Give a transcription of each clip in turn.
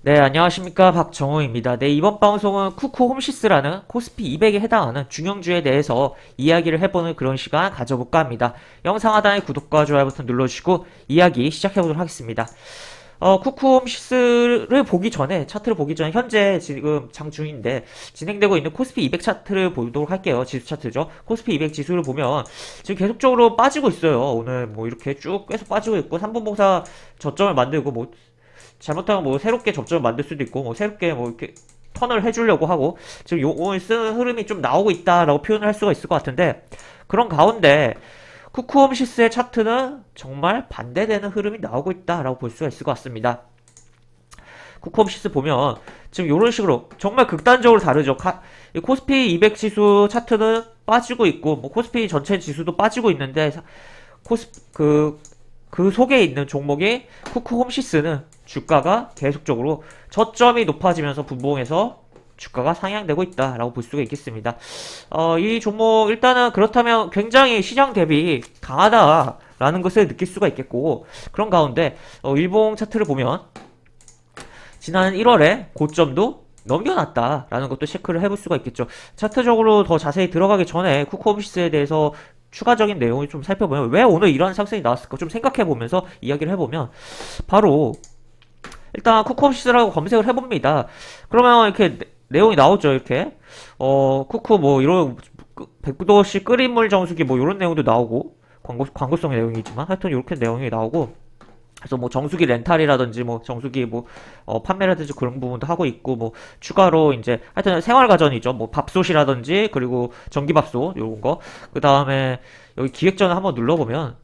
네, 안녕하십니까. 박정호입니다. 네, 이번 방송은 쿠쿠 홈시스라는 코스피 200에 해당하는 중형주에 대해서 이야기를 해보는 그런 시간 가져볼까 합니다. 영상 하단에 구독과 좋아요 버튼 눌러주시고 이야기 시작해보도록 하겠습니다. 쿠쿠 홈시스를 보기 전에, 차트를 보기 전에 현재 지금 장중인데 진행되고 있는 코스피 200 차트를 보도록 할게요. 지수 차트죠. 코스피 200 지수를 보면 지금 계속적으로 빠지고 있어요. 오늘 뭐 이렇게 쭉 계속 빠지고 있고 3분봉사 저점을 만들고 뭐 잘못하면 뭐 새롭게 접점을 만들 수도 있고 뭐 새롭게 뭐 이렇게 턴을 해주려고 하고 지금 오늘 쓰는 흐름이 좀 나오고 있다라고 표현을 할 수가 있을 것 같은데, 그런 가운데 쿠쿠홈시스의 차트는 정말 반대되는 흐름이 나오고 있다라고 볼 수가 있을 것 같습니다. 쿠쿠홈시스 보면 지금 이런 식으로 정말 극단적으로 다르죠. 코스피 200 지수 차트는 빠지고 있고 뭐 코스피 전체 지수도 빠지고 있는데 코스 그 속에 있는 종목이 쿠쿠홈시스는 주가가 계속적으로 저점이 높아지면서 분봉해서 주가가 상향되고 있다라고 볼 수가 있겠습니다. 이 종목 일단은 그렇다면 굉장히 시장 대비 강하다라는 것을 느낄 수가 있겠고, 그런 가운데 일봉 차트를 보면 지난 1월에 고점도 넘겨놨다라는 것도 체크를 해볼 수가 있겠죠. 차트적으로 더 자세히 들어가기 전에 쿠쿠홈시스에 대해서 추가적인 내용을 좀 살펴보면 왜 오늘 이런 상승이 나왔을까 좀 생각해보면서 이야기를 해보면, 바로 일단 쿠쿠홈시스라고 검색을 해봅니다. 그러면 이렇게 내용이 나오죠. 이렇게 쿠쿠 뭐 이런 100도씨 끓인 물 정수기 뭐 이런 내용도 나오고, 광고성 내용이지만 하여튼 이렇게 내용이 나오고, 그래서 뭐 정수기 렌탈이라든지 뭐 정수기 뭐 판매라든지 그런 부분도 하고 있고, 뭐 추가로 이제 하여튼 생활가전이죠. 뭐 밥솥이라든지 그리고 전기밥솥 요런 거. 그 다음에 여기 기획전을 한번 눌러보면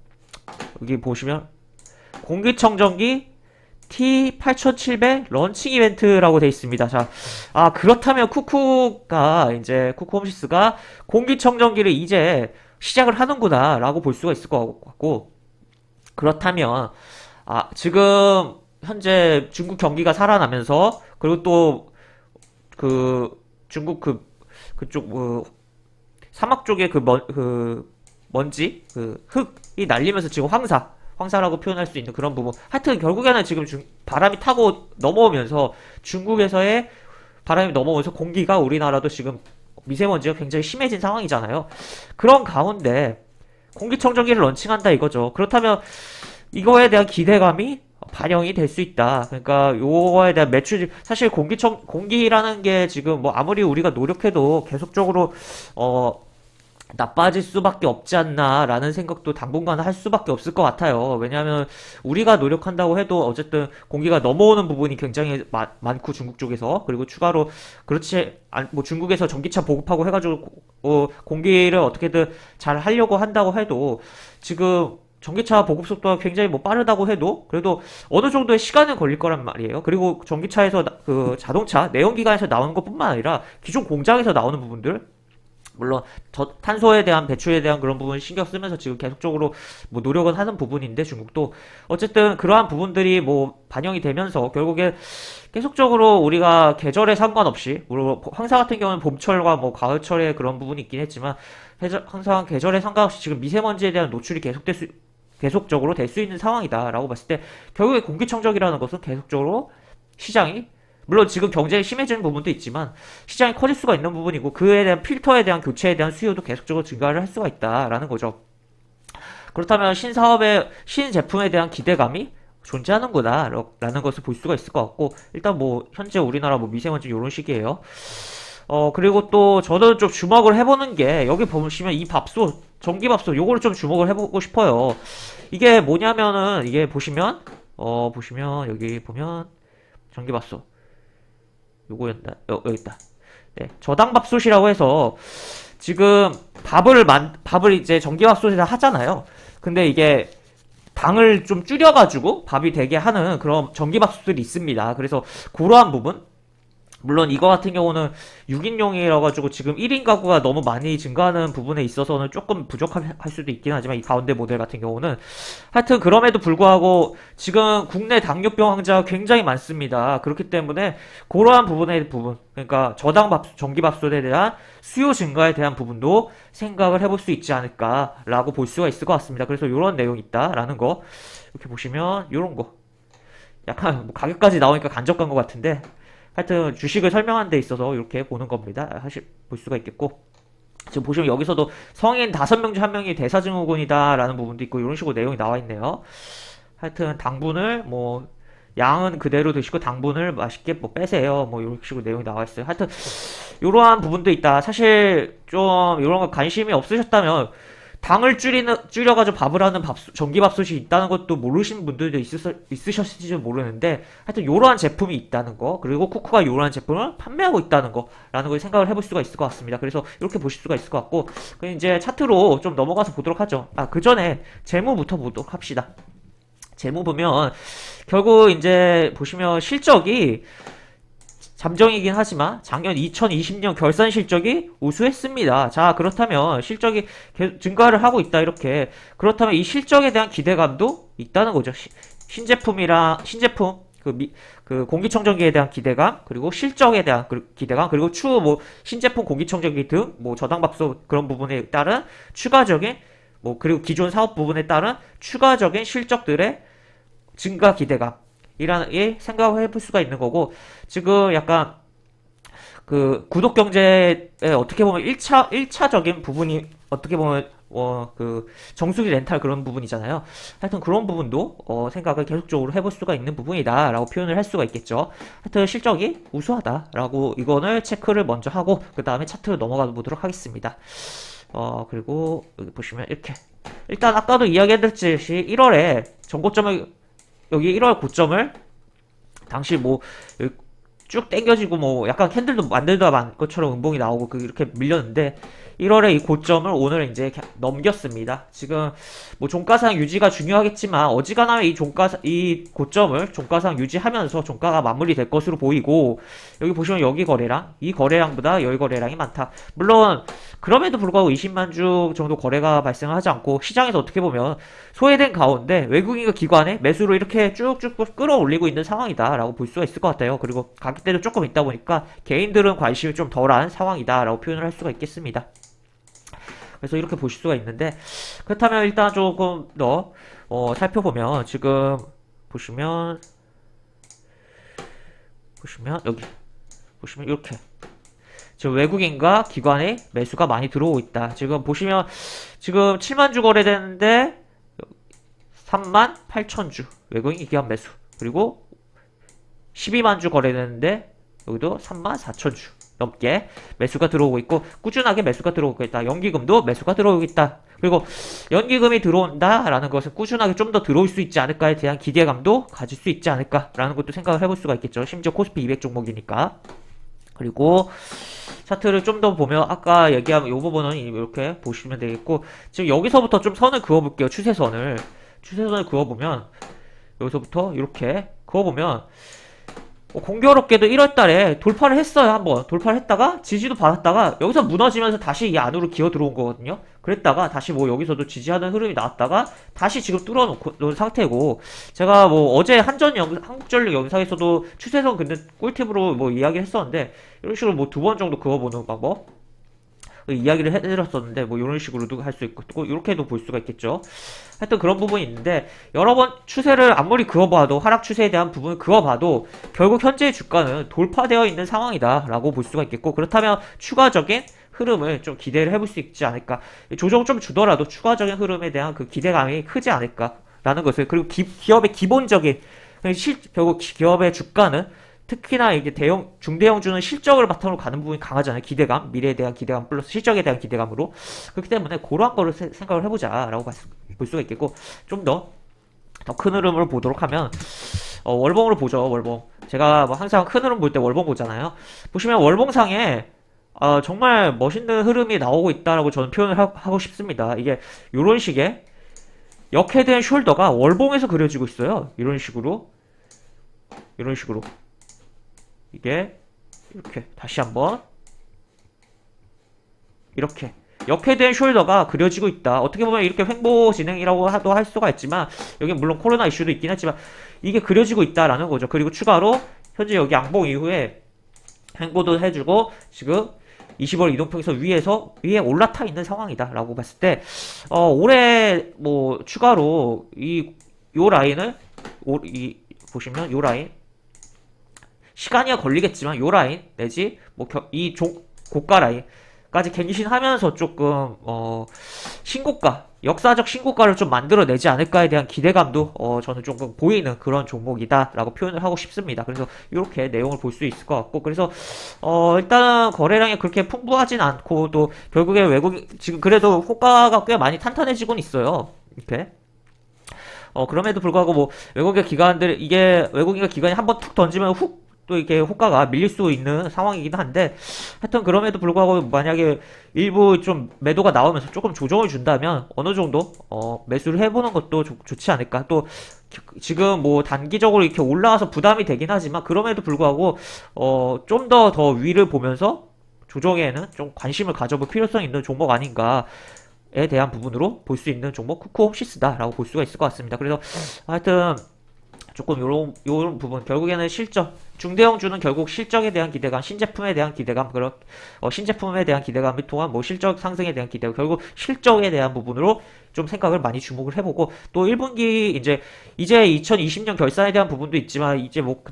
여기 보시면 공기청정기 T8700 런칭 이벤트라고 돼 있습니다. 자, 그렇다면 쿠쿠홈시스가 공기청정기를 이제 시작을 하는구나라고 볼 수가 있을 것 같고, 그렇다면 지금 현재 중국 경기가 살아나면서, 그리고 또 중국 그쪽 사막 쪽에 먼지 흙이 날리면서 지금 황사라고 표현할 수 있는 그런 부분. 하여튼 결국에는 지금 바람이 타고 넘어오면서 중국에서의 바람이 넘어오면서 공기가 우리나라도 지금 미세먼지가 굉장히 심해진 상황이잖아요. 그런 가운데 공기청정기를 런칭한다 이거죠. 그렇다면 이거에 대한 기대감이 반영이 될 수 있다. 그러니까 요거에 대한 매출, 사실 공기라는 게 지금 뭐 아무리 우리가 노력해도 계속적으로 나빠질 수밖에 없지 않나라는 생각도 당분간 할 수밖에 없을 것 같아요. 왜냐하면 우리가 노력한다고 해도 어쨌든 공기가 넘어오는 부분이 굉장히 많고 중국 쪽에서, 그리고 추가로 뭐 중국에서 전기차 보급하고 해가지고 공기를 어떻게든 잘 하려고 한다고 해도 지금 전기차 보급 속도가 굉장히 뭐 빠르다고 해도 그래도 어느 정도의 시간은 걸릴 거란 말이에요. 그리고 전기차에서 그 자동차 내연기관에서 나오는 것뿐만 아니라 기존 공장에서 나오는 부분들, 물론 탄소에 대한 배출에 대한 그런 부분 신경 쓰면서 지금 계속적으로 뭐 노력은 하는 부분인데, 중국도 어쨌든 그러한 부분들이 뭐 반영이 되면서 결국에 계속적으로 우리가 계절에 상관없이, 물론 황사 같은 경우는 봄철과 뭐 가을철에 그런 부분이 있긴 했지만 항상 계절에 상관없이 지금 미세먼지에 대한 노출이 계속적으로 될 수 있는 상황이다라고 봤을 때, 결국에 공기청정기라는 것은 계속적으로 시장이, 물론 지금 경쟁이 심해지는 부분도 있지만 시장이 커질 수가 있는 부분이고, 그에 대한 필터에 대한 교체에 대한 수요도 계속적으로 증가를 할 수가 있다라는 거죠. 그렇다면 신제품에 대한 기대감이 존재하는구나 라는 것을 볼 수가 있을 것 같고, 일단 뭐 현재 우리나라 뭐 미세먼지 이런 식이에요. 그리고 또 저는 좀 주목을 해보는 게, 여기 보시면 이 전기밥솥 요거를 좀 주목을 해보고 싶어요. 이게 뭐냐면은, 이게 보시면 여기 보면 전기밥솥 요거였나? 여기 있다. 네, 저당밥솥이라고 해서 지금 밥을 이제 전기밥솥에다 하잖아요. 근데 이게 당을 좀 줄여가지고 밥이 되게 하는 그런 전기밥솥들이 있습니다. 그래서 그러한 부분, 물론 이거 같은 경우는 6인용이라 가지고 지금 1인 가구가 너무 많이 증가하는 부분에 있어서는 조금 부족할 수도 있긴 하지만, 이 가운데 모델 같은 경우는 하여튼 그럼에도 불구하고 지금 국내 당뇨병 환자가 굉장히 많습니다. 그렇기 때문에 그러한 그러니까 전기밥솥에 대한 수요 증가에 대한 부분도 생각을 해볼 수 있지 않을까라고 볼 수가 있을 것 같습니다. 그래서 이런 내용이 있다라는 거, 이렇게 보시면 이런 거 약간 뭐 가격까지 나오니까 간접한 것 같은데 하여튼 주식을 설명하는 데 있어서 이렇게 보는 겁니다. 사실 볼 수가 있겠고 지금 보시면 여기서도 성인 5명 중 1명이 대사증후군이다라는 부분도 있고 이런 식으로 내용이 나와 있네요. 하여튼 당분을 뭐 양은 그대로 드시고 당분을 맛있게 뭐 빼세요. 뭐 이런 식으로 내용이 나와 있어요. 하여튼 이러한 부분도 있다. 사실 좀 이런 거 관심이 없으셨다면 당을 줄여가지고 밥을 하는 전기밥솥이 있다는 것도 모르시는 분들도 있으셨을지 모르는데 하여튼 이러한 제품이 있다는 거 그리고 쿠쿠가 이러한 제품을 판매하고 있다는 거라는 걸 생각을 해볼 수가 있을 것 같습니다. 그래서 이렇게 보실 수가 있을 것 같고 그럼 이제 차트로 좀 넘어가서 보도록 하죠. 그 전에 재무부터 보도록 합시다. 재무 보면 결국 이제 보시면 실적이 잠정이긴 하지만 작년 2020년 결산 실적이 우수했습니다. 자, 그렇다면 실적이 증가를 하고 있다 이렇게 그렇다면 이 실적에 대한 기대감도 있다는 거죠. 신제품 그 공기청정기에 대한 기대감 그리고 실적에 대한 기대감 그리고 추후 뭐 신제품 공기청정기 등 뭐 저당밥솥 그런 부분에 따른 추가적인 뭐 그리고 기존 사업 부분에 따른 추가적인 실적들의 증가 기대감 이라는 생각을 해볼 수가 있는 거고 지금 약간 그 구독 경제에 어떻게 보면 1차적인 부분이 어떻게 보면 그 정수기 렌탈 그런 부분이잖아요. 하여튼 그런 부분도 생각을 계속적으로 해볼 수가 있는 부분이다 라고 표현을 할 수가 있겠죠. 하여튼 실적이 우수하다 라고 이거를 체크를 먼저 하고 그 다음에 차트로 넘어가 보도록 하겠습니다. 그리고 여기 보시면 이렇게 일단 아까도 이야기했듯이 1월에 전고점을 여기 1월 고점을 당시 뭐 쭉 땡겨지고 뭐 약간 캔들도 만들다 만 것처럼 음봉이 나오고 이렇게 밀렸는데 1월에 이 고점을 오늘 이제 넘겼습니다. 지금 뭐 종가상 유지가 중요하겠지만 어지간하면 이 고점을 종가상 유지하면서 종가가 마무리될 것으로 보이고 여기 보시면 여기 거래량 이 거래량보다 여기 거래량이 많다. 물론 그럼에도 불구하고 20만 주 정도 거래가 발생하지 않고 시장에서 어떻게 보면 소외된 가운데 외국인과 기관의 매수로 이렇게 쭉쭉 끌어올리고 있는 상황이다라고 볼 수가 있을 것 같아요. 그리고 가격대도 조금 있다 보니까 개인들은 관심이 좀 덜한 상황이다라고 표현을 할 수가 있겠습니다. 그래서 이렇게 보실 수가 있는데 그렇다면 일단 조금 더 살펴보면 지금 보시면 여기 보시면 이렇게 지금 외국인과 기관의 매수가 많이 들어오고 있다. 지금 보시면 지금 7만 주 거래되는데 3만 8천 주 외국인 기관 매수 그리고 12만 주 거래되는데 여기도 3만 4천 주 넘게 매수가 들어오고 있고 꾸준하게 매수가 들어오고 있다. 연기금도 매수가 들어오고 있다. 그리고 연기금이 들어온다라는 것은 꾸준하게 좀 더 들어올 수 있지 않을까에 대한 기대감도 가질 수 있지 않을까라는 것도 생각을 해볼 수가 있겠죠. 심지어 코스피 200 종목이니까. 그리고 차트를 좀 더 보면 아까 얘기한 이 부분은 이렇게 보시면 되겠고 지금 여기서부터 좀 선을 그어볼게요. 추세선을 그어보면 여기서부터 이렇게 그어보면 공교롭게도 1월달에 돌파를 했어요. 한번 돌파를 했다가 지지도 받았다가 여기서 무너지면서 다시 이 안으로 기어 들어온 거거든요. 그랬다가 다시 뭐 여기서도 지지하는 흐름이 나왔다가 다시 지금 뚫어놓은 상태고 제가 뭐 어제 한국전력 영상에서도 추세선 근데 꿀팁으로 뭐 이야기를 했었는데 이런 식으로 뭐 2번 정도 그어보는 방법 이야기를 해드렸었는데 뭐 이런 식으로도 할 수 있고 또 이렇게도 볼 수가 있겠죠. 하여튼 그런 부분이 있는데 여러 번 추세를 아무리 그어봐도 하락 추세에 대한 부분을 그어봐도 결국 현재의 주가는 돌파되어 있는 상황이다 라고 볼 수가 있겠고 그렇다면 추가적인 흐름을 좀 기대를 해볼 수 있지 않을까. 조정 좀 주더라도 추가적인 흐름에 대한 그 기대감이 크지 않을까라는 것을 그리고 기업의 기본적인 결국 기업의 주가는 특히나 이제 중대형주는 실적을 바탕으로 가는 부분이 강하잖아요. 기대감, 미래에 대한 기대감 플러스 실적에 대한 기대감으로. 그렇기 때문에 그러한 거를 생각을 해보자라고 볼 수가 있겠고, 좀 더 큰 흐름을 보도록 하면, 월봉으로 보죠, 월봉. 제가 뭐 항상 큰 흐름 볼 때 월봉 보잖아요. 보시면 월봉상에, 정말 멋있는 흐름이 나오고 있다라고 저는 표현을 하고 싶습니다. 이게, 요런 식의, 역헤드앤 숄더가 월봉에서 그려지고 있어요. 이런 식으로. 이게 이렇게 다시 한번 이렇게 역헤드앤 숄더가 그려지고 있다. 어떻게 보면 이렇게 횡보 진행이라고도 할 수가 있지만 여기 물론 코로나 이슈도 있긴 하지만 이게 그려지고 있다라는 거죠. 그리고 추가로 현재 여기 양봉 이후에 횡보도 해주고 지금 20월 이동평선 위에 올라타 있는 상황이다 라고 봤을 때 올해 뭐 추가로 요 라인을 보시면 요 라인 시간이 걸리겠지만 요 라인 내지 뭐 이 고가 라인까지 갱신하면서 조금 신고가 역사적 신고가를 좀 만들어내지 않을까에 대한 기대감도 저는 조금 보이는 그런 종목이다라고 표현을 하고 싶습니다. 그래서 이렇게 내용을 볼 수 있을 것 같고 그래서 일단은 거래량이 그렇게 풍부하진 않고 또 결국에 지금 그래도 호가가 꽤 많이 탄탄해지곤 있어요. 이렇게 그럼에도 불구하고 뭐 외국인과 기관이 한번 툭 던지면 훅 또 이렇게 호가가 밀릴 수 있는 상황이긴 한데 하여튼 그럼에도 불구하고 만약에 일부 좀 매도가 나오면서 조금 조정을 준다면 어느 정도 매수를 해보는 것도 좋지 않을까. 또 지금 뭐 단기적으로 이렇게 올라와서 부담이 되긴 하지만 그럼에도 불구하고 좀 더 위를 보면서 조정에는 좀 관심을 가져볼 필요성이 있는 종목 아닌가 에 대한 부분으로 볼 수 있는 종목 쿠쿠홈시스다라고 볼 수가 있을 것 같습니다. 그래서 하여튼 조금 요런 부분 결국에는 실적 중대형주는 결국 실적에 대한 기대감, 신제품에 대한 기대감, 신제품에 대한 기대감을 통한 뭐 실적 상승에 대한 기대감, 결국 실적에 대한 부분으로 좀 생각을 많이 주목을 해보고 또 1분기 이제 2020년 결산에 대한 부분도 있지만 이제 뭐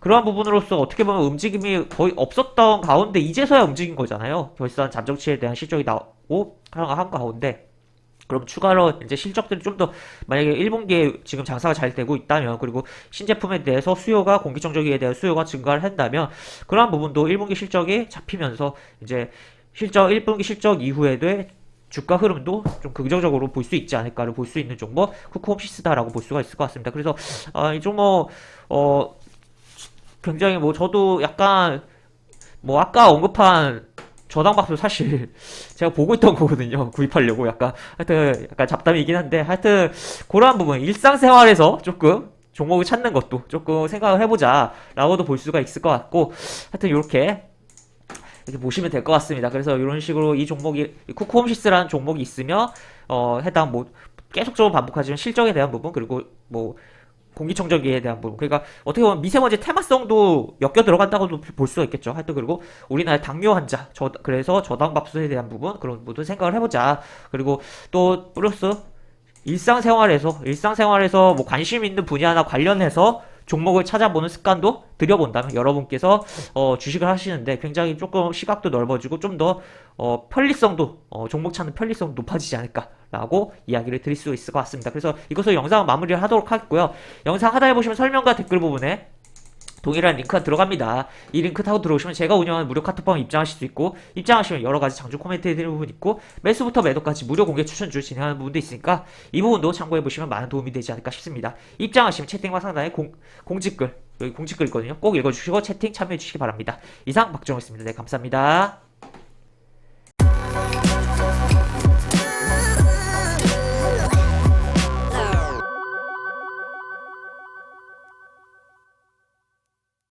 그러한 부분으로서 어떻게 보면 움직임이 거의 없었던 가운데 이제서야 움직인 거잖아요. 결산 잠정치에 대한 실적이 나오고 한 가운데 그럼 추가로 이제 실적들이 좀 더 만약에 1분기에 지금 장사가 잘 되고 있다면 그리고 신제품에 대해서 공기청정기에 대한 수요가 증가를 한다면 그러한 부분도 1분기 실적이 잡히면서 이제 1분기 실적 이후에도 주가 흐름도 좀 긍정적으로 볼 수 있지 않을까를 볼 수 있는 종목 쿠쿠홈시스다라고 볼 수가 있을 것 같습니다. 그래서 이 종목 굉장히 뭐 저도 약간 뭐 아까 언급한 저당박도 사실 제가 보고 있던 거거든요. 구입하려고 하여튼 약간 잡담이긴 한데 하여튼 그러한 부분 일상생활에서 조금 종목을 찾는 것도 조금 생각을 해보자 라고도 볼 수가 있을 것 같고 하여튼 이렇게 보시면 될 것 같습니다. 그래서 이런 식으로 이 종목이 쿠쿠홈시스라는 종목이 있으면 해당 뭐 계속적으로 반복하지만 실적에 대한 부분 그리고 뭐 공기청정기에 대한 부분 그러니까 어떻게 보면 미세먼지 테마성도 엮여 들어간다고도 볼 수가 있겠죠. 하여튼 그리고 우리나라의 당뇨 환자 그래서 저당밥솥에 대한 부분 그런 부분도 생각을 해보자. 그리고 또 플러스 일상생활에서 뭐 관심 있는 분야나 관련해서 종목을 찾아보는 습관도 들여본다면 여러분께서 주식을 하시는데 굉장히 조금 시각도 넓어지고 좀 더 편리성도 종목 찾는 편리성도 높아지지 않을까라고 이야기를 드릴 수 있을 것 같습니다. 그래서 이것을 영상 마무리를 하도록 하겠고요. 영상 하단에 보시면 설명과 댓글 부분에 동일한 링크가 들어갑니다. 이 링크 타고 들어오시면 제가 운영하는 무료 카톡방에 입장하실 수 있고 입장하시면 여러가지 장중 코멘트 해드리는 부분 있고 매수부터 매도까지 무료 공개 추천주 진행하는 부분도 있으니까 이 부분도 참고해보시면 많은 도움이 되지 않을까 싶습니다. 입장하시면 채팅방 상단에 공지글 여기 공지글 있거든요. 꼭 읽어주시고 채팅 참여해주시기 바랍니다. 이상 박정호였습니다. 네 감사합니다.